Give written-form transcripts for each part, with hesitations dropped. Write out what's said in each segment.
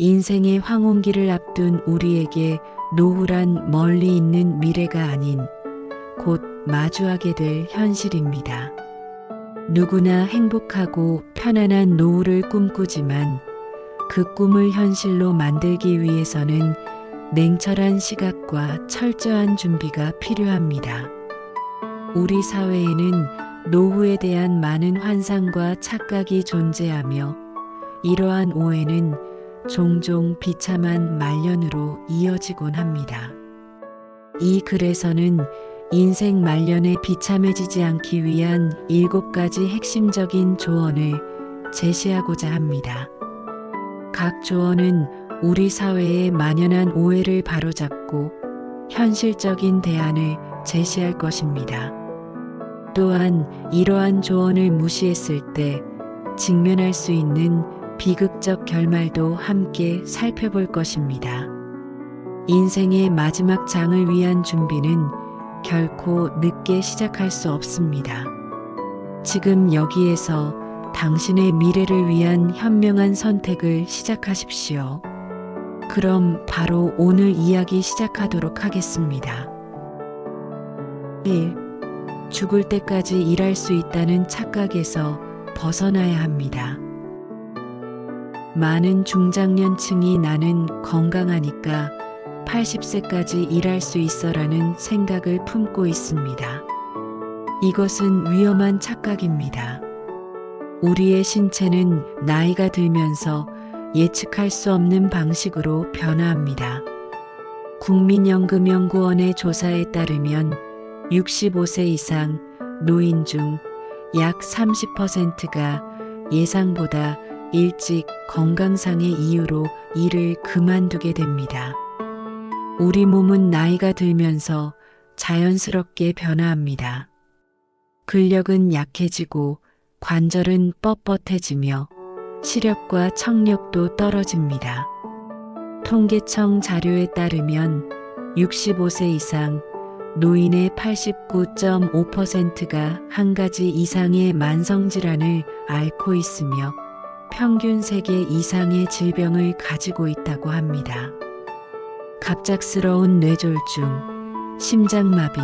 인생의 황혼기를 앞둔 우리에게 노후란 멀리 있는 미래가 아닌 곧 마주하게 될 현실입니다. 누구나 행복하고 편안한 노후를 꿈꾸지만 그 꿈을 현실로 만들기 위해서는 냉철한 시각과 철저한 준비가 필요합니다. 우리 사회에는 노후에 대한 많은 환상과 착각이 존재하며 이러한 오해는 종종 비참한 말년으로 이어지곤 합니다. 이 글에서는 인생 말년에 비참해지지 않기 위한 7가지 핵심적인 조언을 제시하고자 합니다. 각 조언은 우리 사회의 만연한 오해를 바로잡고 현실적인 대안을 제시할 것입니다. 또한 이러한 조언을 무시했을 때 직면할 수 있는 비극적 결말도 함께 살펴볼 것입니다. 인생의 마지막 장을 위한 준비는 결코 늦게 시작할 수 없습니다. 지금 여기에서 당신의 미래를 위한 현명한 선택을 시작하십시오. 그럼 바로 오늘 이야기 시작하도록 하겠습니다. 1. 죽을 때까지 일할 수 있다는 착각에서 벗어나야 합니다. 많은 중장년층이 나는 건강하니까 80세까지 일할 수 있어라는 생각을 품고 있습니다. 이것은 위험한 착각입니다. 우리의 신체는 나이가 들면서 예측할 수 없는 방식으로 변화합니다. 국민연금연구원의 조사에 따르면 65세 이상 노인 중 약 30%가 예상보다 일찍 건강상의 이유로 일을 그만두게 됩니다. 우리 몸은 나이가 들면서 자연스럽게 변화합니다. 근력은 약해지고 관절은 뻣뻣해지며 시력과 청력도 떨어집니다. 통계청 자료에 따르면 65세 이상 노인의 89.5%가 한 가지 이상의 만성질환을 앓고 있으며 평균 3개 이상의 질병을 가지고 있다고 합니다. 갑작스러운 뇌졸중, 심장마비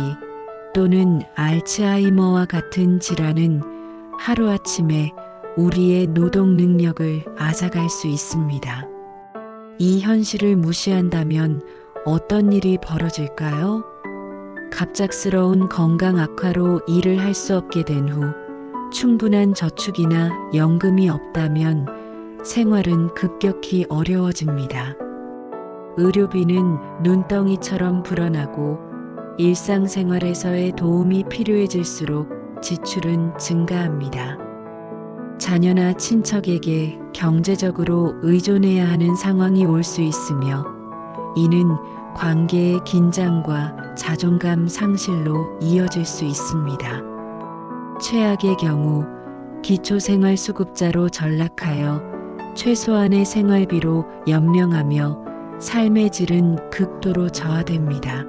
또는 알츠하이머와 같은 질환은 하루아침에 우리의 노동 능력을 앗아갈 수 있습니다. 이 현실을 무시한다면 어떤 일이 벌어질까요? 갑작스러운 건강 악화로 일을 할 수 없게 된 후 충분한 저축이나 연금이 없다면 생활은 급격히 어려워집니다. 의료비는 눈덩이처럼 불어나고 일상생활에서의 도움이 필요해질수록 지출은 증가합니다. 자녀나 친척에게 경제적으로 의존해야 하는 상황이 올 수 있으며 이는 관계의 긴장과 자존감 상실로 이어질 수 있습니다. 최악의 경우 기초생활수급자로 전락하여 최소한의 생활비로 연명하며 삶의 질은 극도로 저하됩니다.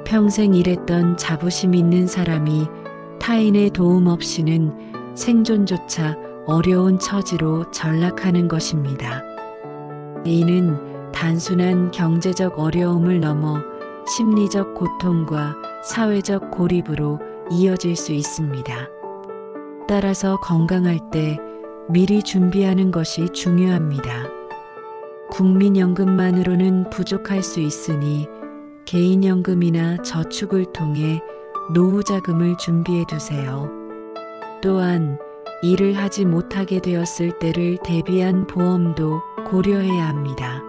평생 일했던 자부심 있는 사람이 타인의 도움 없이는 생존조차 어려운 처지로 전락하는 것입니다. 이는 단순한 경제적 어려움을 넘어 심리적 고통과 사회적 고립으로 이어질 수 있습니다. 따라서 건강할 때 미리 준비하는 것이 중요합니다. 국민연금만으로는 부족할 수 있으니 개인연금이나 저축을 통해 노후 자금을 준비해 두세요. 또한 일을 하지 못하게 되었을 때를 대비한 보험도 고려해야 합니다.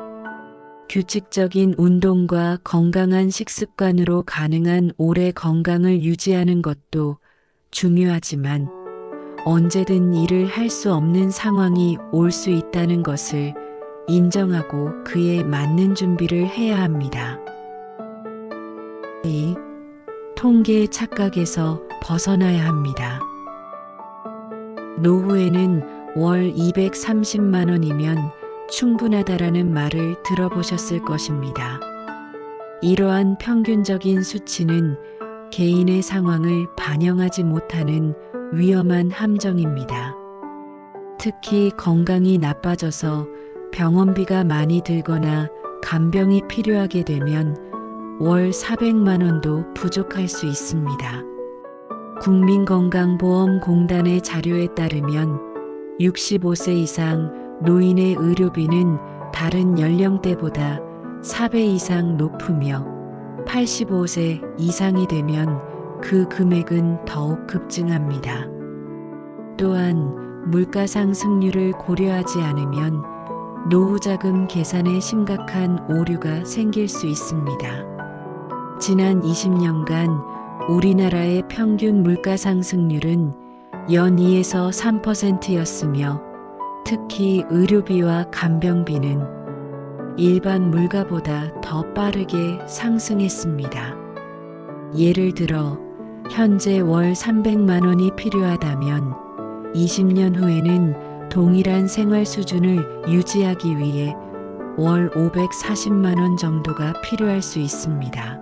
규칙적인 운동과 건강한 식습관으로 가능한 오래 건강을 유지하는 것도 중요하지만 언제든 일을 할 수 없는 상황이 올 수 있다는 것을 인정하고 그에 맞는 준비를 해야 합니다. 2. 통계의 착각에서 벗어나야 합니다. 노후에는 월 230만 원이면 충분하다라는 말을 들어보셨을 것입니다. 이러한 평균적인 수치는 개인의 상황을 반영하지 못하는 위험한 함정입니다. 특히 건강이 나빠져서 병원비가 많이 들거나 간병이 필요하게 되면 월 400만 원도 부족할 수 있습니다. 국민건강보험공단의 자료에 따르면 65세 이상 노인의 의료비는 다른 연령대보다 4배 이상 높으며 85세 이상이 되면 그 금액은 더욱 급증합니다. 또한 물가 상승률을 고려하지 않으면 노후자금 계산에 심각한 오류가 생길 수 있습니다. 지난 20년간 우리나라의 평균 물가 상승률은 연 2에서 3%였으며 특히 의료비와 간병비는 일반 물가보다 더 빠르게 상승했습니다. 예를 들어 현재 월 300만 원이 필요하다면 20년 후에는 동일한 생활 수준을 유지하기 위해 월 540만 원 정도가 필요할 수 있습니다.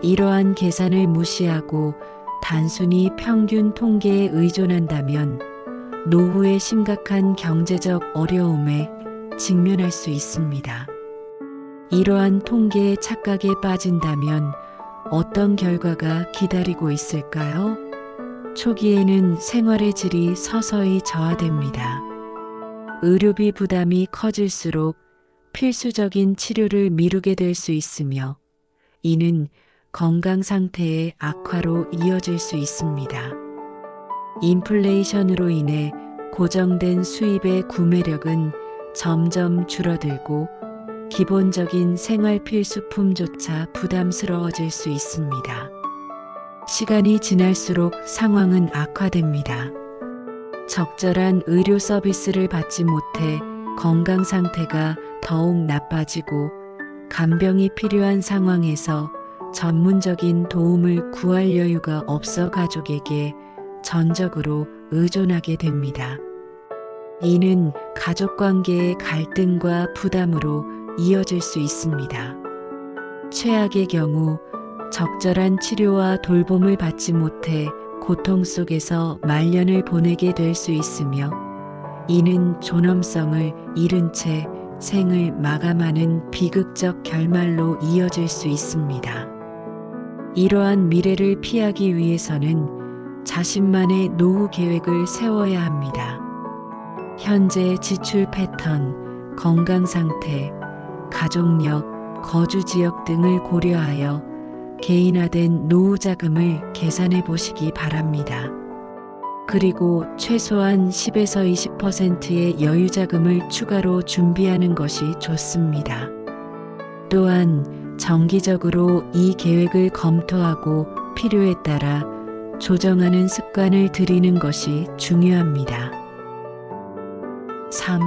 이러한 계산을 무시하고 단순히 평균 통계에 의존한다면 노후의 심각한 경제적 어려움에 직면할 수 있습니다. 이러한 통계의 착각에 빠진다면 어떤 결과가 기다리고 있을까요? 초기에는 생활의 질이 서서히 저하됩니다. 의료비 부담이 커질수록 필수적인 치료를 미루게 될 수 있으며 이는 건강 상태의 악화로 이어질 수 있습니다. 인플레이션으로 인해 고정된 수입의 구매력은 점점 줄어들고 기본적인 생활 필수품조차 부담스러워질 수 있습니다. 시간이 지날수록 상황은 악화됩니다. 적절한 의료 서비스를 받지 못해 건강 상태가 더욱 나빠지고 간병이 필요한 상황에서 전문적인 도움을 구할 여유가 없어 가족에게 전적으로 의존하게 됩니다. 이는 가족관계의 갈등과 부담으로 이어질 수 있습니다. 최악의 경우 적절한 치료와 돌봄을 받지 못해 고통 속에서 말년을 보내게 될 수 있으며 이는 존엄성을 잃은 채 생을 마감하는 비극적 결말로 이어질 수 있습니다. 이러한 미래를 피하기 위해서는 자신만의 노후 계획을 세워야 합니다. 현재 지출 패턴, 건강 상태, 가족력, 거주 지역 등을 고려하여 개인화된 노후 자금을 계산해 보시기 바랍니다. 그리고 최소한 10에서 20%의 여유 자금을 추가로 준비하는 것이 좋습니다. 또한 정기적으로 이 계획을 검토하고 필요에 따라 조정하는 습관을 들이는 것이 중요합니다. 3.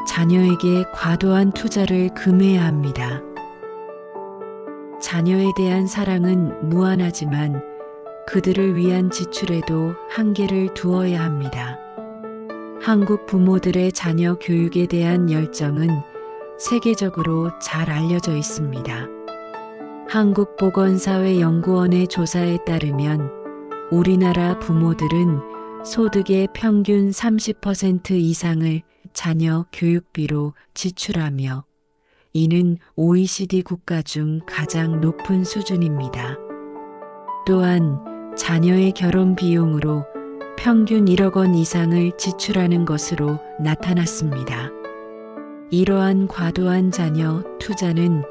자녀에게 과도한 투자를 금해야 합니다. 자녀에 대한 사랑은 무한하지만 그들을 위한 지출에도 한계를 두어야 합니다. 한국 부모들의 자녀 교육에 대한 열정은 세계적으로 잘 알려져 있습니다. 한국보건사회연구원의 조사에 따르면 우리나라 부모들은 소득의 평균 30% 이상을 자녀 교육비로 지출하며 이는 OECD 국가 중 가장 높은 수준입니다. 또한 자녀의 결혼 비용으로 평균 1억 원 이상을 지출하는 것으로 나타났습니다. 이러한 과도한 자녀 투자는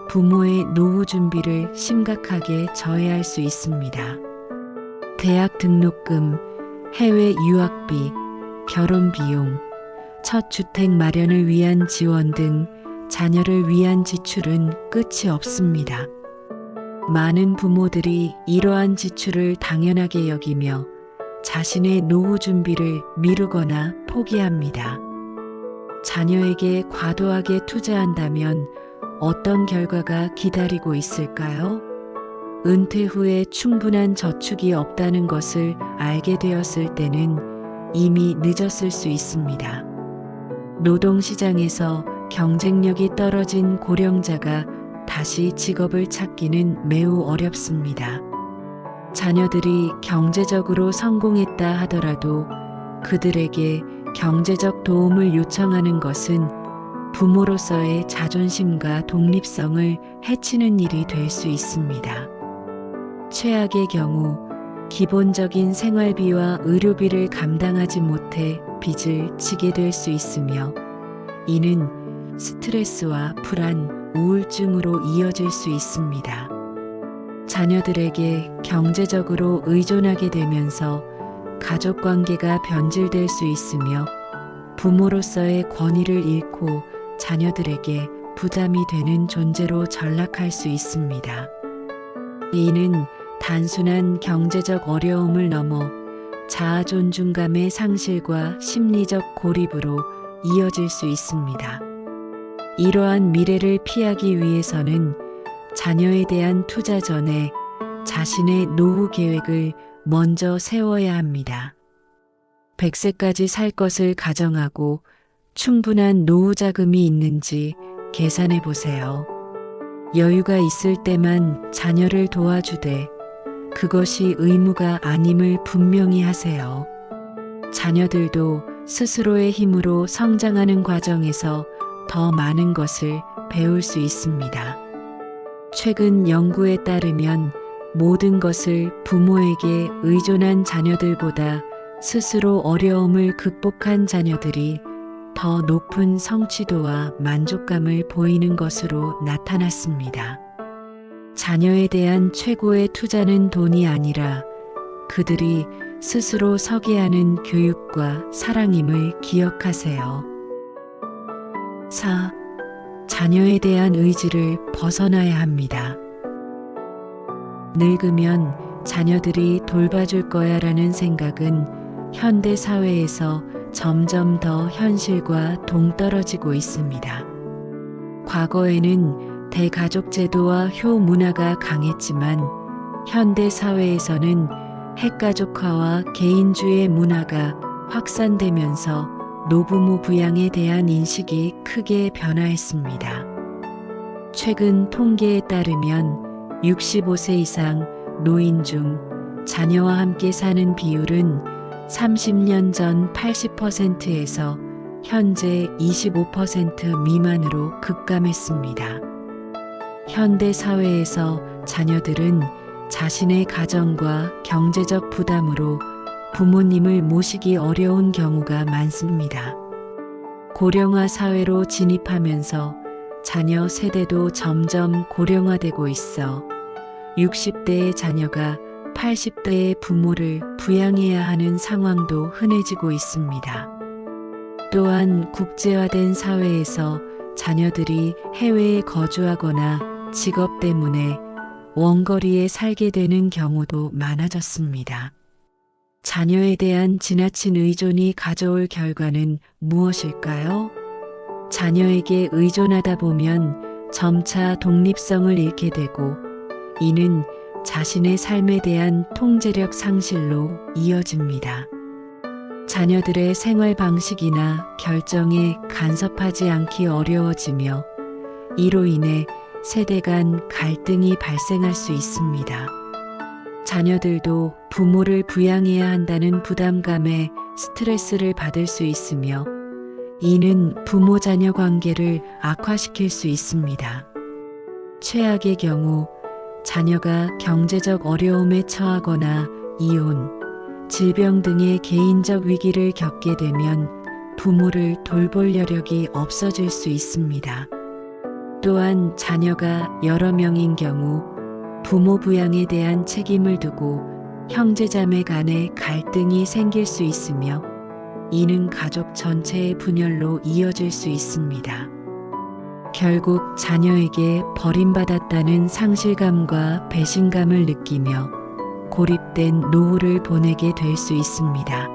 부모의 노후 준비를 심각하게 저해할 수 있습니다. 대학 등록금, 해외 유학비, 결혼 비용, 첫 주택 마련을 위한 지원 등 자녀를 위한 지출은 끝이 없습니다. 많은 부모들이 이러한 지출을 당연하게 여기며 자신의 노후 준비를 미루거나 포기합니다. 자녀에게 과도하게 투자한다면 어떤 결과가 기다리고 있을까요? 은퇴 후에 충분한 저축이 없다는 것을 알게 되었을 때는 이미 늦었을 수 있습니다. 노동시장에서 경쟁력이 떨어진 고령자가 다시 직업을 찾기는 매우 어렵습니다. 자녀들이 경제적으로 성공했다 하더라도 그들에게 경제적 도움을 요청하는 것은 부모로서의 자존심과 독립성을 해치는 일이 될 수 있습니다. 최악의 경우 기본적인 생활비와 의료비를 감당하지 못해 빚을 지게 될 수 있으며 이는 스트레스와 불안, 우울증으로 이어질 수 있습니다. 자녀들에게 경제적으로 의존하게 되면서 가족 관계가 변질될 수 있으며 부모로서의 권위를 잃고 자녀들에게 부담이 되는 존재로 전락할 수 있습니다. 이는 단순한 경제적 어려움을 넘어 자아 존중감의 상실과 심리적 고립으로 이어질 수 있습니다. 이러한 미래를 피하기 위해서는 자녀에 대한 투자 전에 자신의 노후 계획을 먼저 세워야 합니다. 100세까지 살 것을 가정하고 충분한 노후 자금이 있는지 계산해 보세요. 여유가 있을 때만 자녀를 도와주되 그것이 의무가 아님을 분명히 하세요. 자녀들도 스스로의 힘으로 성장하는 과정에서 더 많은 것을 배울 수 있습니다. 최근 연구에 따르면 모든 것을 부모에게 의존한 자녀들보다 스스로 어려움을 극복한 자녀들이 더 높은 성취도와 만족감을 보이는 것으로 나타났습니다. 자녀에 대한 최고의 투자는 돈이 아니라 그들이 스스로 서게 하는 교육과 사랑임을 기억하세요. 4. 자녀에 대한 의지를 벗어나야 합니다. 늙으면 자녀들이 돌봐줄 거야 라는 생각은 현대 사회에서 점점 더 현실과 동떨어지고 있습니다. 과거에는 대가족 제도와 효 문화가 강했지만 현대 사회에서는 핵가족화와 개인주의 문화가 확산되면서 노부모 부양에 대한 인식이 크게 변화했습니다. 최근 통계에 따르면 65세 이상 노인 중 자녀와 함께 사는 비율은 30년 전 80%에서 현재 25% 미만으로 급감했습니다. 현대 사회에서 자녀들은 자신의 가정과 경제적 부담으로 부모님을 모시기 어려운 경우가 많습니다. 고령화 사회로 진입하면서 자녀 세대도 점점 고령화되고 있어 60대의 자녀가 80대의 부모를 부양해야 하는 상황도 흔해지고 있습니다. 또한 국제화된 사회에서 자녀들이 해외에 거주하거나 직업 때문에 원거리에 살게 되는 경우도 많아졌습니다. 자녀에 대한 지나친 의존이 가져올 결과는 무엇일까요? 자녀에게 의존하다 보면 점차 독립성을 잃게 되고 이는 자신의 삶에 대한 통제력 상실로 이어집니다. 자녀들의 생활 방식이나 결정에 간섭하지 않기 어려워지며 이로 인해 세대 간 갈등이 발생할 수 있습니다. 자녀들도 부모를 부양해야 한다는 부담감에 스트레스를 받을 수 있으며 이는 부모-자녀 관계를 악화시킬 수 있습니다. 최악의 경우 자녀가 경제적 어려움에 처하거나 이혼, 질병 등의 개인적 위기를 겪게 되면 부모를 돌볼 여력이 없어질 수 있습니다. 또한 자녀가 여러 명인 경우 부모 부양에 대한 책임을 두고 형제자매 간의 갈등이 생길 수 있으며 이는 가족 전체의 분열로 이어질 수 있습니다. 결국 자녀에게 버림받았다는 상실감과 배신감을 느끼며 고립된 노후를 보내게 될 수 있습니다.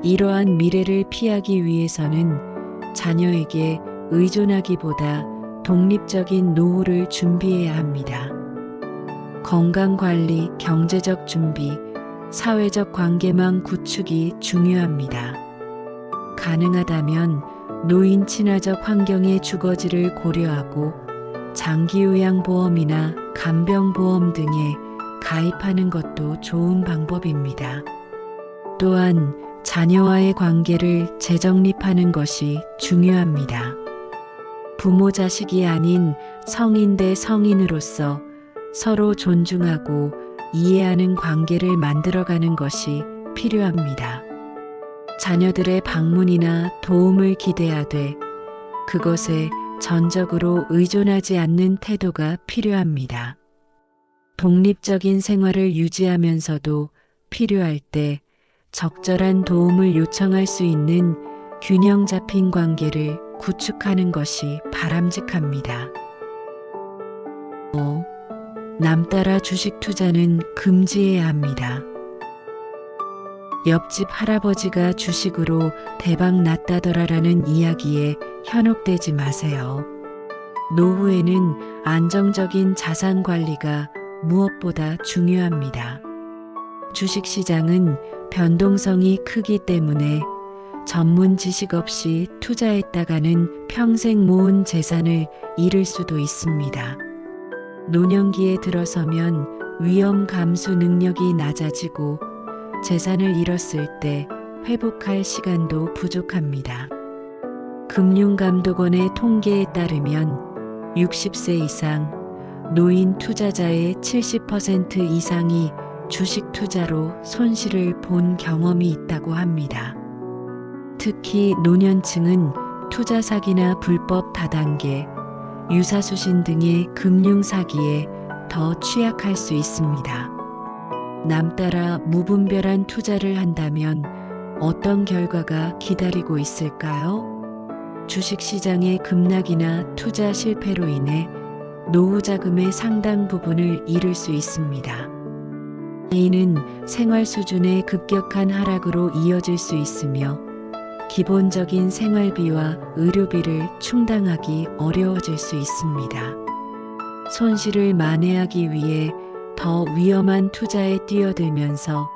이러한 미래를 피하기 위해서는 자녀에게 의존하기보다 독립적인 노후를 준비해야 합니다. 건강관리, 경제적 준비, 사회적 관계망 구축이 중요합니다. 가능하다면 노인 친화적 환경의 주거지를 고려하고 장기요양보험이나 간병보험 등에 가입하는 것도 좋은 방법입니다. 또한 자녀와의 관계를 재정립하는 것이 중요합니다. 부모 자식이 아닌 성인 대 성인으로서 서로 존중하고 이해하는 관계를 만들어가는 것이 필요합니다. 자녀들의 방문이나 도움을 기대하되 그것에 전적으로 의존하지 않는 태도가 필요합니다. 독립적인 생활을 유지하면서도 필요할 때 적절한 도움을 요청할 수 있는 균형 잡힌 관계를 구축하는 것이 바람직합니다. 5. 남 따라 주식 투자는 금지해야 합니다. 옆집 할아버지가 주식으로 대박 났다더라라는 이야기에 현혹되지 마세요. 노후에는 안정적인 자산 관리가 무엇보다 중요합니다. 주식시장은 변동성이 크기 때문에 전문 지식 없이 투자했다가는 평생 모은 재산을 잃을 수도 있습니다. 노년기에 들어서면 위험 감수 능력이 낮아지고 재산을 잃었을 때 회복할 시간도 부족합니다. 금융감독원의 통계에 따르면 60세 이상 노인 투자자의 70% 이상이 주식 투자로 손실을 본 경험이 있다고 합니다. 특히 노년층은 투자 사기나 불법 다단계, 유사수신 등의 금융 사기에 더 취약할 수 있습니다. 남 따라 무분별한 투자를 한다면 어떤 결과가 기다리고 있을까요? 주식시장의 급락이나 투자 실패로 인해 노후 자금의 상당 부분을 잃을 수 있습니다. 이는 생활 수준의 급격한 하락으로 이어질 수 있으며 기본적인 생활비와 의료비를 충당하기 어려워질 수 있습니다. 손실을 만회하기 위해 더 위험한 투자에 뛰어들면서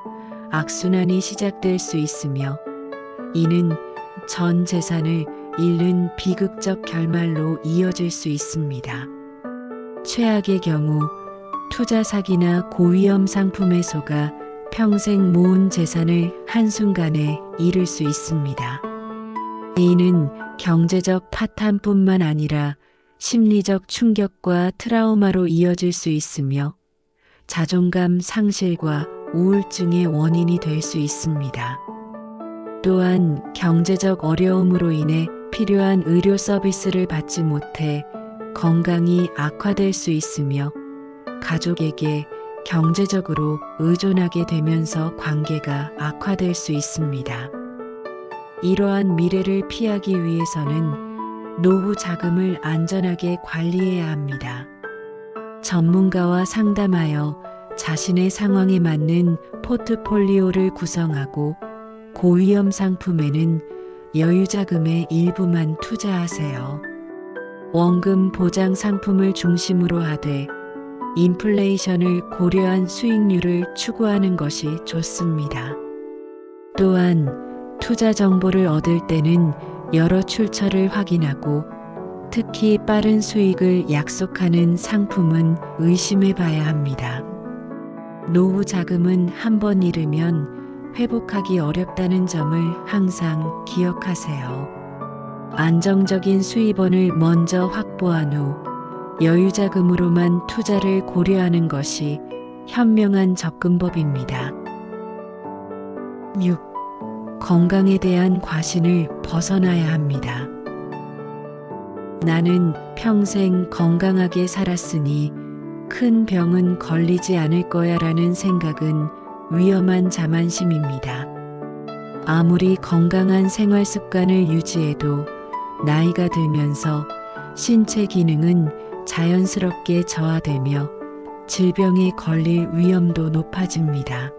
악순환이 시작될 수 있으며 이는 전 재산을 잃는 비극적 결말로 이어질 수 있습니다. 최악의 경우 투자 사기나 고위험 상품에 속아 평생 모은 재산을 한순간에 잃을 수 있습니다. 이는 경제적 파탄뿐만 아니라 심리적 충격과 트라우마로 이어질 수 있으며 자존감 상실과 우울증의 원인이 될 수 있습니다. 또한 경제적 어려움으로 인해 필요한 의료 서비스를 받지 못해 건강이 악화될 수 있으며 가족에게 경제적으로 의존하게 되면서 관계가 악화될 수 있습니다. 이러한 미래를 피하기 위해서는 노후 자금을 안전하게 관리해야 합니다. 전문가와 상담하여 자신의 상황에 맞는 포트폴리오를 구성하고 고위험 상품에는 여유 자금의 일부만 투자하세요. 원금 보장 상품을 중심으로 하되 인플레이션을 고려한 수익률을 추구하는 것이 좋습니다. 또한 투자 정보를 얻을 때는 여러 출처를 확인하고 특히 빠른 수익을 약속하는 상품은 의심해 봐야 합니다. 노후 자금은 한 번 잃으면 회복하기 어렵다는 점을 항상 기억하세요. 안정적인 수입원을 먼저 확보한 후 여유 자금으로만 투자를 고려하는 것이 현명한 접근법입니다. 6. 건강에 대한 과신을 벗어나야 합니다. 나는 평생 건강하게 살았으니 큰 병은 걸리지 않을 거야 라는 생각은 위험한 자만심입니다. 아무리 건강한 생활 습관을 유지해도 나이가 들면서 신체 기능은 자연스럽게 저하되며 질병에 걸릴 위험도 높아집니다.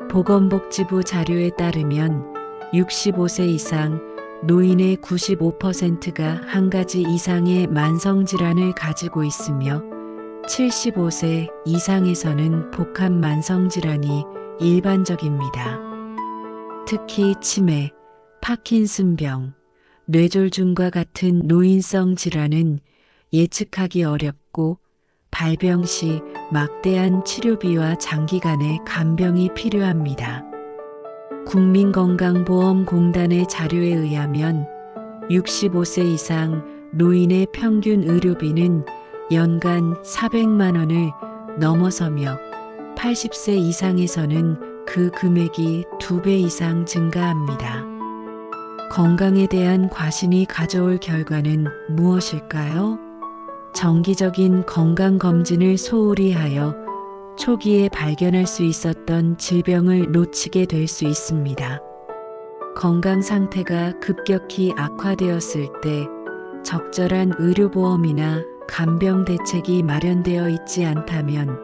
보건복지부 자료에 따르면 65세 이상 노인의 95%가 한 가지 이상의 만성질환을 가지고 있으며 75세 이상에서는 복합 만성질환이 일반적입니다. 특히 치매, 파킨슨병, 뇌졸중과 같은 노인성 질환은 예측하기 어렵고 발병 시 막대한 치료비와 장기간의 간병이 필요합니다. 국민건강보험공단의 자료에 의하면 65세 이상 노인의 평균 의료비는 연간 400만 원을 넘어서며 80세 이상에서는 그 금액이 2배 이상 증가합니다. 건강에 대한 과신이 가져올 결과는 무엇일까요? 정기적인 건강검진을 소홀히 하여 초기에 발견할 수 있었던 질병을 놓치게 될 수 있습니다. 건강 상태가 급격히 악화되었을 때 적절한 의료보험이나 간병 대책이 마련되어 있지 않다면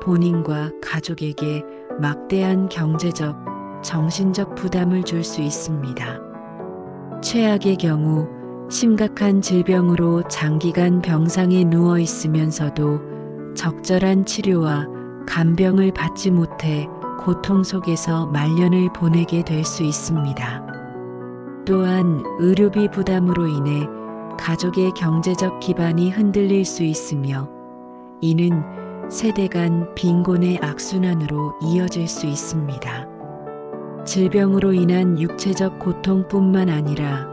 본인과 가족에게 막대한 경제적, 정신적 부담을 줄 수 있습니다. 최악의 경우 심각한 질병으로 장기간 병상에 누워 있으면서도 적절한 치료와 간병을 받지 못해 고통 속에서 말년을 보내게 될 수 있습니다. 또한 의료비 부담으로 인해 가족의 경제적 기반이 흔들릴 수 있으며 이는 세대 간 빈곤의 악순환으로 이어질 수 있습니다. 질병으로 인한 육체적 고통뿐만 아니라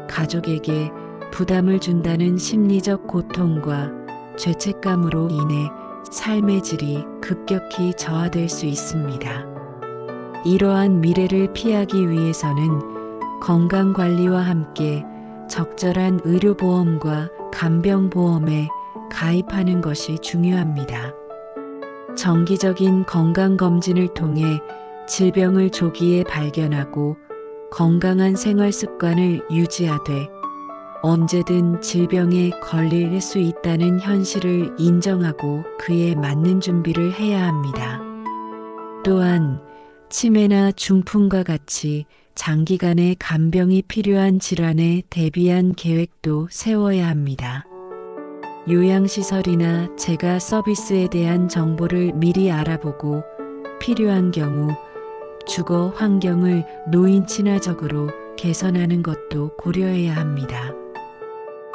가족에게 부담을 준다는 심리적 고통과 죄책감으로 인해 삶의 질이 급격히 저하될 수 있습니다. 이러한 미래를 피하기 위해서는 건강관리와 함께 적절한 의료보험과 간병보험에 가입하는 것이 중요합니다. 정기적인 건강검진을 통해 질병을 조기에 발견하고 건강한 생활습관을 유지하되 언제든 질병에 걸릴 수 있다는 현실을 인정하고 그에 맞는 준비를 해야 합니다. 또한 치매나 중풍과 같이 장기간의 간병이 필요한 질환에 대비한 계획도 세워야 합니다. 요양시설이나 재가 서비스에 대한 정보를 미리 알아보고 필요한 경우 주거 환경을 노인 친화적으로 개선하는 것도 고려해야 합니다.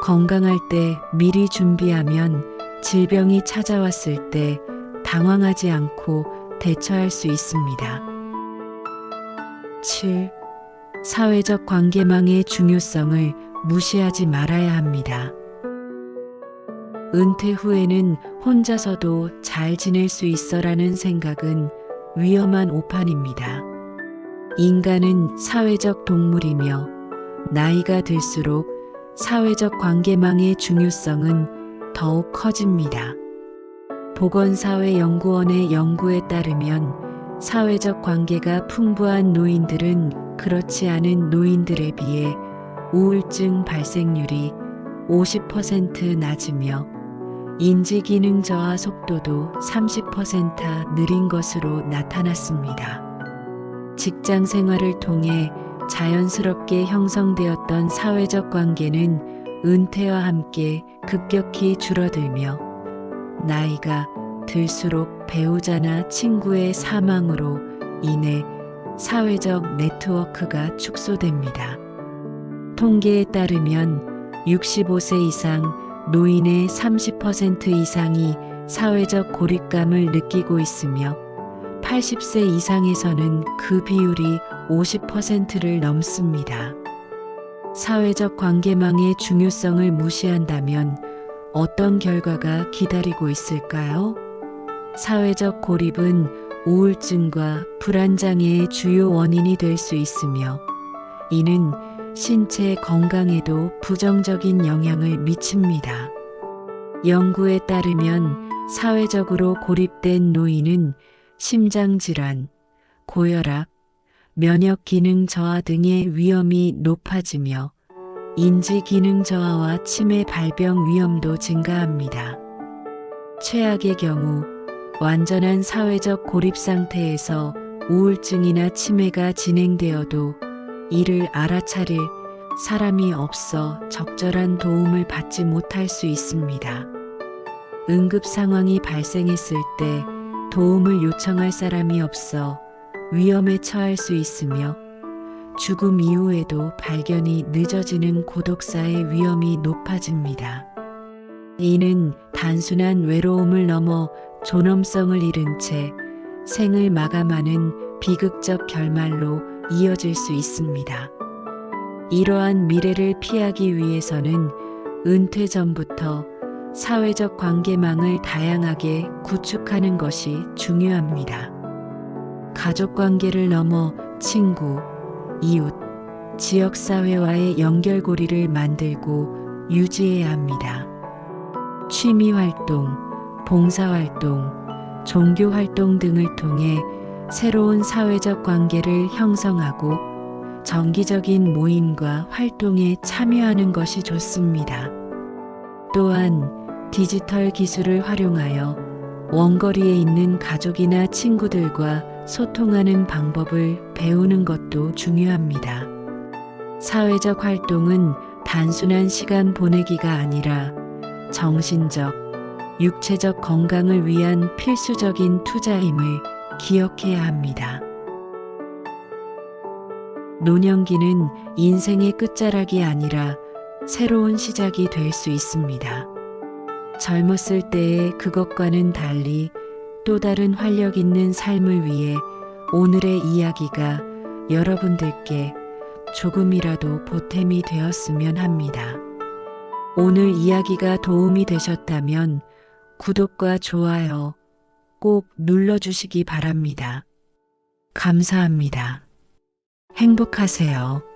건강할 때 미리 준비하면 질병이 찾아왔을 때 당황하지 않고 대처할 수 있습니다. 7. 사회적 관계망의 중요성을 무시하지 말아야 합니다. 은퇴 후에는 혼자서도 잘 지낼 수 있어라는 생각은 위험한 오판입니다. 인간은 사회적 동물이며 나이가 들수록 사회적 관계망의 중요성은 더욱 커집니다. 보건사회연구원의 연구에 따르면 사회적 관계가 풍부한 노인들은 그렇지 않은 노인들에 비해 우울증 발생률이 50% 낮으며 인지기능 저하 속도도 30% 느린 것으로 나타났습니다. 직장 생활을 통해 자연스럽게 형성되었던 사회적 관계는 은퇴와 함께 급격히 줄어들며 나이가 들수록 배우자나 친구의 사망으로 인해 사회적 네트워크가 축소됩니다. 통계에 따르면 65세 이상 노인의 30% 이상이 사회적 고립감을 느끼고 있으며 80세 이상에서는 그 비율이 50%를 넘습니다. 사회적 관계망의 중요성을 무시한다면 어떤 결과가 기다리고 있을까요? 사회적 고립은 우울증과 불안장애의 주요 원인이 될 수 있으며 이는 신체 건강에도 부정적인 영향을 미칩니다. 연구에 따르면 사회적으로 고립된 노인은 심장질환, 고혈압, 면역기능 저하 등의 위험이 높아지며 인지기능 저하와 치매 발병 위험도 증가합니다. 최악의 경우 완전한 사회적 고립 상태에서 우울증이나 치매가 진행되어도 이를 알아차릴 사람이 없어 적절한 도움을 받지 못할 수 있습니다. 응급 상황이 발생했을 때 도움을 요청할 사람이 없어 위험에 처할 수 있으며 죽음 이후에도 발견이 늦어지는 고독사의 위험이 높아집니다. 이는 단순한 외로움을 넘어 존엄성을 잃은 채 생을 마감하는 비극적 결말로 이어질 수 있습니다. 이러한 미래를 피하기 위해서는 은퇴 전부터 사회적 관계망을 다양하게 구축하는 것이 중요합니다. 가족 관계를 넘어 친구, 이웃, 지역사회와의 연결고리를 만들고 유지해야 합니다. 취미활동, 봉사활동, 종교활동 등을 통해 새로운 사회적 관계를 형성하고 정기적인 모임과 활동에 참여하는 것이 좋습니다. 또한 디지털 기술을 활용하여 원거리에 있는 가족이나 친구들과 소통하는 방법을 배우는 것도 중요합니다. 사회적 활동은 단순한 시간 보내기가 아니라 정신적, 육체적 건강을 위한 필수적인 투자임을 기억해야 합니다. 노년기는 인생의 끝자락이 아니라 새로운 시작이 될 수 있습니다. 젊었을 때의 그것과는 달리 또 다른 활력 있는 삶을 위해 오늘의 이야기가 여러분들께 조금이라도 보탬이 되었으면 합니다. 오늘 이야기가 도움이 되셨다면 구독과 좋아요 꼭 눌러주시기 바랍니다. 감사합니다. 행복하세요.